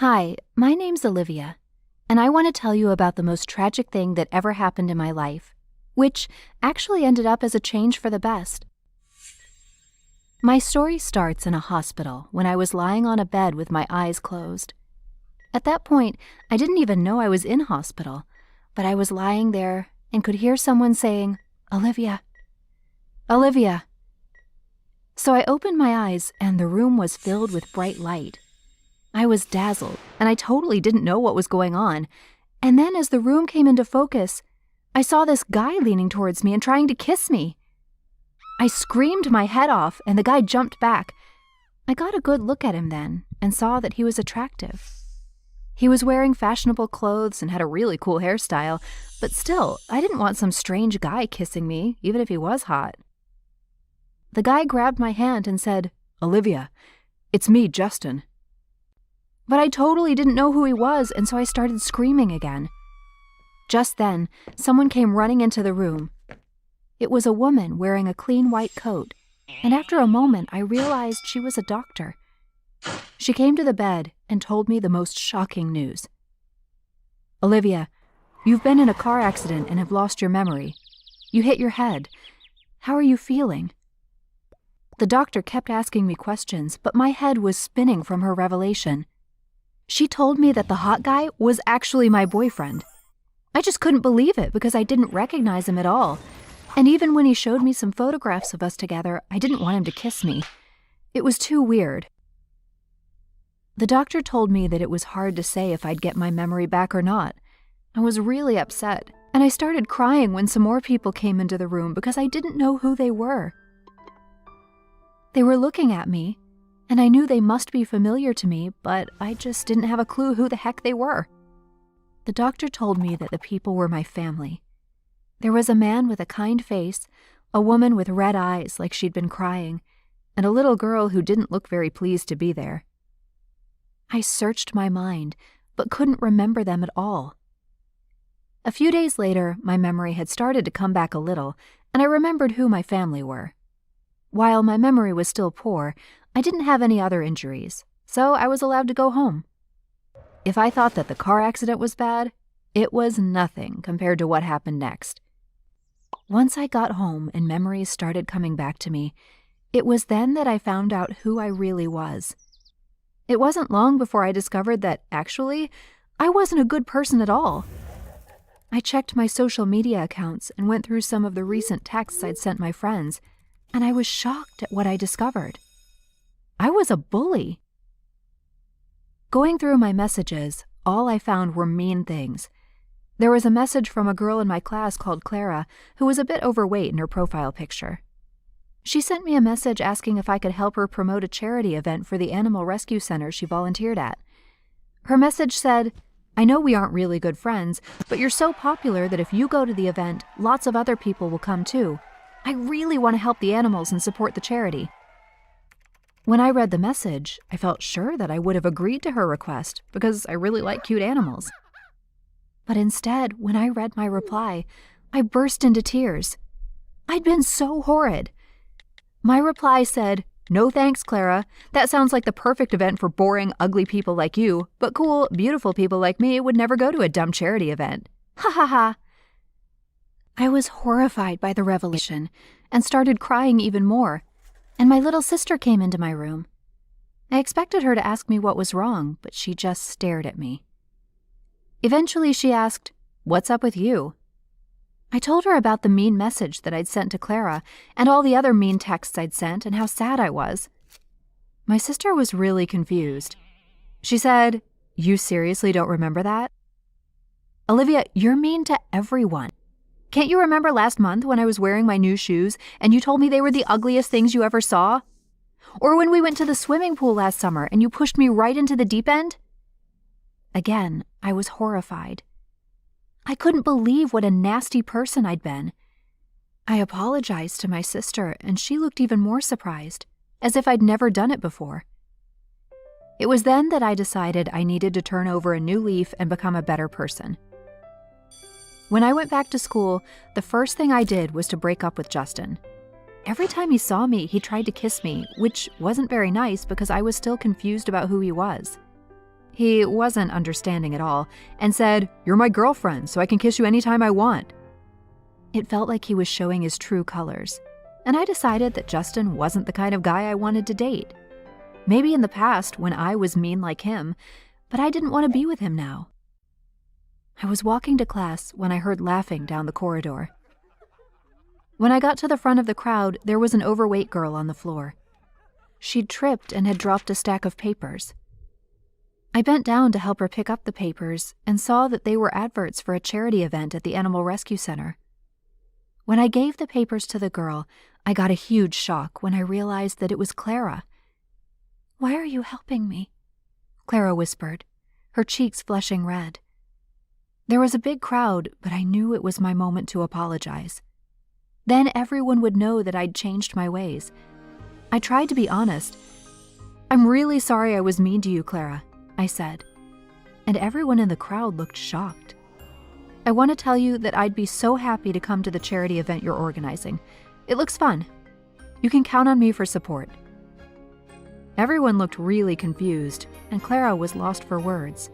Hi, my name's Olivia, and I want to tell you about the most tragic thing that ever happened in my life, which actually ended up as a change for the best. My story starts in a hospital when I was lying on a bed with my eyes closed. At that point, I didn't even know I was in hospital, but I was lying there and could hear someone saying, "Olivia, Olivia." So I opened my eyes and the room was filled with bright light. I was dazzled, and I totally didn't know what was going on. And then as the room came into focus, I saw this guy leaning towards me and trying to kiss me. I screamed my head off, and the guy jumped back. I got a good look at him then and saw that he was attractive. He was wearing fashionable clothes and had a really cool hairstyle, but still, I didn't want some strange guy kissing me, even if he was hot. The guy grabbed my hand and said, "Olivia, it's me, Justin." But I totally didn't know who he was, and so I started screaming again. Just then, someone came running into the room. It was a woman wearing a clean white coat, and after a moment I realized she was a doctor. She came to the bed and told me the most shocking news. "Olivia, you've been in a car accident and have lost your memory. You hit your head. How are you feeling?" The doctor kept asking me questions, but my head was spinning from her revelation. She told me that the hot guy was actually my boyfriend. I just couldn't believe it because I didn't recognize him at all. And even when he showed me some photographs of us together, I didn't want him to kiss me. It was too weird. The doctor told me that it was hard to say if I'd get my memory back or not. I was really upset, and I started crying when some more people came into the room because I didn't know who they were. They were looking at me, and I knew they must be familiar to me, but I just didn't have a clue who the heck they were. The doctor told me that the people were my family. There was a man with a kind face, a woman with red eyes like she'd been crying, and a little girl who didn't look very pleased to be there. I searched my mind, but couldn't remember them at all. A few days later, my memory had started to come back a little, and I remembered who my family were. While my memory was still poor, I didn't have any other injuries, so I was allowed to go home. If I thought that the car accident was bad, it was nothing compared to what happened next. Once I got home and memories started coming back to me, it was then that I found out who I really was. It wasn't long before I discovered that, actually, I wasn't a good person at all. I checked my social media accounts and went through some of the recent texts I'd sent my friends, and I was shocked at what I discovered. I was a bully. Going through my messages, all I found were mean things. There was a message from a girl in my class called Clara, who was a bit overweight in her profile picture. She sent me a message asking if I could help her promote a charity event for the animal rescue center she volunteered at. Her message said, "I know we aren't really good friends, but you're so popular that if you go to the event, lots of other people will come too. I really want to help the animals and support the charity." When I read the message, I felt sure that I would have agreed to her request because I really like cute animals. But instead, when I read my reply, I burst into tears. I'd been so horrid. My reply said, "No thanks, Clara. That sounds like the perfect event for boring, ugly people like you, but cool, beautiful people like me would never go to a dumb charity event. Ha ha ha." I was horrified by the revelation and started crying even more. And my little sister came into my room. I expected her to ask me what was wrong, but she just stared at me. Eventually she asked, "What's up with you?" I told her about the mean message that I'd sent to Clara and all the other mean texts I'd sent and how sad I was. My sister was really confused. She said, "You seriously don't remember that?" "Olivia, you're mean to everyone. Can't you remember last month when I was wearing my new shoes and you told me they were the ugliest things you ever saw? Or when we went to the swimming pool last summer and you pushed me right into the deep end?" Again, I was horrified. I couldn't believe what a nasty person I'd been. I apologized to my sister and she looked even more surprised, as if I'd never done it before. It was then that I decided I needed to turn over a new leaf and become a better person. When I went back to school, the first thing I did was to break up with Justin. Every time he saw me, he tried to kiss me, which wasn't very nice because I was still confused about who he was. He wasn't understanding at all and said, "You're my girlfriend, so I can kiss you anytime I want." It felt like he was showing his true colors, and I decided that Justin wasn't the kind of guy I wanted to date. Maybe in the past when I was mean like him, but I didn't want to be with him now. I was walking to class when I heard laughing down the corridor. When I got to the front of the crowd, there was an overweight girl on the floor. She'd tripped and had dropped a stack of papers. I bent down to help her pick up the papers and saw that they were adverts for a charity event at the Animal Rescue Center. When I gave the papers to the girl, I got a huge shock when I realized that it was Clara. "Why are you helping me?" Clara whispered, her cheeks flushing red. There was a big crowd, but I knew it was my moment to apologize. Then everyone would know that I'd changed my ways. I tried to be honest. "I'm really sorry I was mean to you, Clara," I said. And everyone in the crowd looked shocked. "I want to tell you that I'd be so happy to come to the charity event you're organizing. It looks fun. You can count on me for support." Everyone looked really confused, and Clara was lost for words.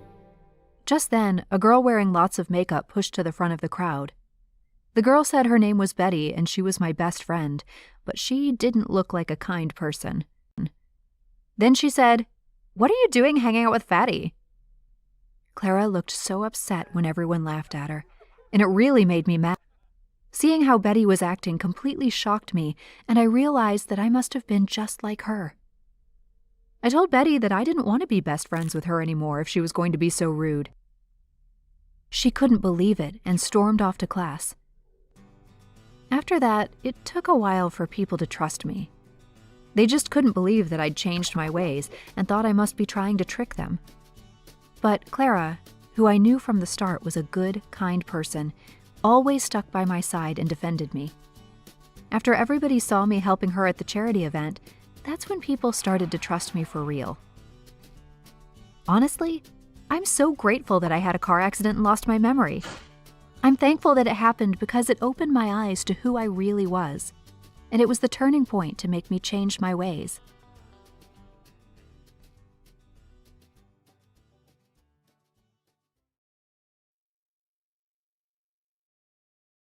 Just then, a girl wearing lots of makeup pushed to the front of the crowd. The girl said her name was Betty and she was my best friend, but she didn't look like a kind person. Then she said, "What are you doing hanging out with Fatty?" Clara looked so upset when everyone laughed at her, and it really made me mad. Seeing how Betty was acting completely shocked me, and I realized that I must have been just like her. I told Betty that I didn't want to be best friends with her anymore if she was going to be so rude. She couldn't believe it and stormed off to class. After that, it took a while for people to trust me. They just couldn't believe that I'd changed my ways and thought I must be trying to trick them. But Clara, who I knew from the start was a good, kind person, always stuck by my side and defended me. After everybody saw me helping her at the charity event, that's when people started to trust me for real. Honestly, I'm so grateful that I had a car accident and lost my memory. I'm thankful that it happened because it opened my eyes to who I really was, and it was the turning point to make me change my ways.